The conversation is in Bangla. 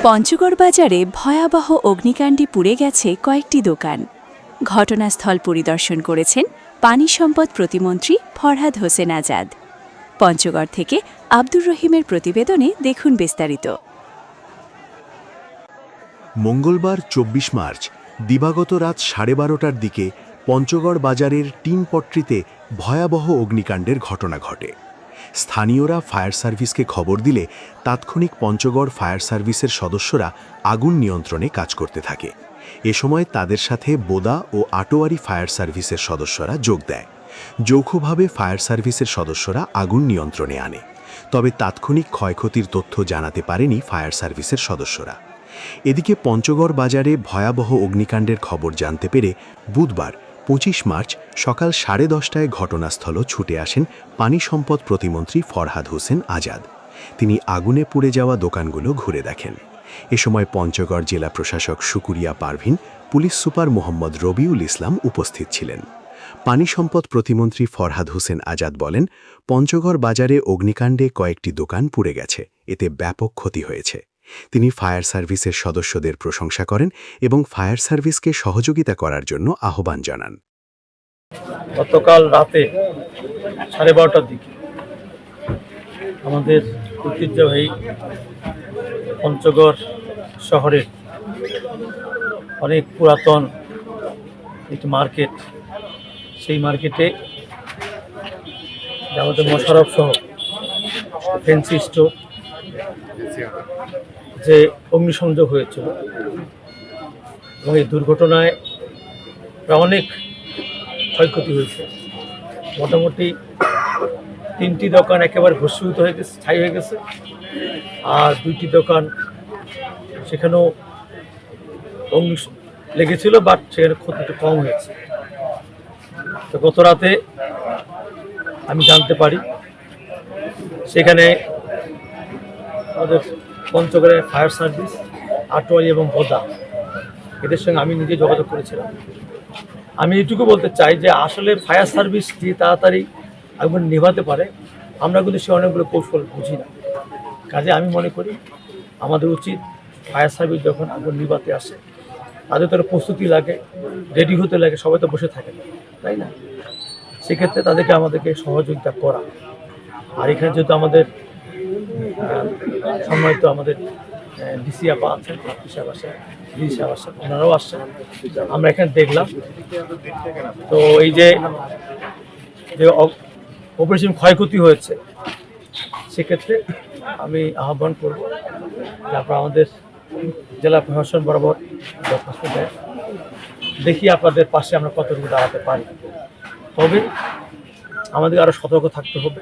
পঞ্চগড় বাজারে ভয়াবহ অগ্নিকাণ্ডে পুড়ে গেছে কয়েকটি দোকান। ঘটনাস্থল পরিদর্শন করেছেন পানি সম্পদ প্রতিমন্ত্রী ফরহাদ হোসেন আজাদ। পঞ্চগড় থেকে আব্দুর রহিমের প্রতিবেদনে দেখুন বিস্তারিত। মঙ্গলবার ২৪ মার্চ দিবাগত রাত 12:30টার দিকে পঞ্চগড় বাজারের টিনপট্রিতে ভয়াবহ অগ্নিকাণ্ডের ঘটনা ঘটে। স্থানীয়রা ফায়ার সার্ভিসকে খবর দিলে তাৎক্ষণিক পঞ্চগড় ফায়ার সার্ভিসের সদস্যরা আগুন নিয়ন্ত্রণে কাজ করতে থাকে। এ সময় তাদের সাথে বোদা ও আটোয়ারি ফায়ার সার্ভিসের সদস্যরা যোগ দেয়। যৌথভাবে ফায়ার সার্ভিসের সদস্যরা আগুন নিয়ন্ত্রণে আনে, তবে তাৎক্ষণিক ক্ষয়ক্ষতির তথ্য জানাতে পারেনি ফায়ার সার্ভিসের সদস্যরা। এদিকে পঞ্চগড় বাজারে ভয়াবহ অগ্নিকাণ্ডের খবর জানতে পেরে বুধবার ২৫ মার্চ সকাল 10:30টায় ঘটনাস্থল ছুটে আসেন পানি সম্পদ প্রতিমন্ত্রী ফরহাদ হোসেন আজাদ। তিনি আগুনে পুড়ে যাওয়া দোকানগুলো ঘুরে দেখেন। এ সময় পঞ্চগড় জেলা প্রশাসক শুকুরিয়া পারভিন, পুলিশ সুপার মোহাম্মদ রবিউল ইসলাম উপস্থিত ছিলেন। পানি সম্পদ প্রতিমন্ত্রী ফরহাদ হোসেন আজাদ বলেন, পঞ্চগড় বাজারে অগ্নিকাণ্ডে কয়েকটি দোকান পুড়ে গেছে, এতে ব্যাপক ক্ষতি হয়েছে। তিনি ফায়ার সার্ভিসের সদস্যদের প্রশংসা করেন এবং ফায়ার সার্ভিসকে সহযোগিতা করার জন্য আহ্বান জানান। গতকাল রাতে 12:30টার দিকে আমাদের ঐতিহ্যবাহী পঞ্চগড় শহরের অনেক পুরাতন একটি মার্কেট, সেই মার্কেটে আমাদের মোশারফ সহ ফ্যান্সি স্টোর যে অগ্নিসংযোগ হয়েছিল এবং এই দুর্ঘটনায় অনেক ক্ষয়ক্ষতি হয়েছে। মোটামুটি 3টি দোকান একেবারে ভস্মীভূত হয়ে গেছে, ছাই হয়ে গেছে, আর 2টি দোকান সেখানেও অগ্নি লেগেছিল, বাট সেখানে ক্ষতিটা কম হয়েছে। তো গত রাতে আমি জানতে পারি সেখানে আমাদের পঞ্চগড়ের ফায়ার সার্ভিস, আটোয়ারি এবং বোদা, এদের সঙ্গে আমি নিজে যোগাযোগ করেছিলাম। আমি এটুকু বলতে চাই যে আসলে ফায়ার সার্ভিস যে তাড়াতাড়ি আগুন নেভাতে পারে, আমরা কিন্তু সে অনেকগুলো কৌশল বুঝি না। কাজে আমি মনে করি আমাদের উচিত ফায়ার সার্ভিস যখন আগুন নিভাতে আসে তাদের তো প্রস্তুতি লাগে, রেডি হতে লাগে, সবাই তো বসে থাকে না, তাই না? সেক্ষেত্রে তাদেরকে আমাদেরকে সহযোগিতা করা। আর এখানে যেহেতু আমাদের সম্মানিত আমাদের ডিসি আপা আছেন, সাহেব আসেন, ডিসি সাহেব আসেন, ওনারাও আসছেন, আমরা এখানে দেখলাম। তো এই যে অপারেশন ক্ষয়ক্ষতি হয়েছে, সেক্ষেত্রে আমি আহ্বান করব যে আপনারা আমাদের জেলা প্রশাসন বরাবর দরখাস্ত দেয়, দেখি আপনাদের পাশে আমরা কতটুকু দাঁড়াতে পারি। তবে আমাদের আরও সতর্ক থাকতে হবে।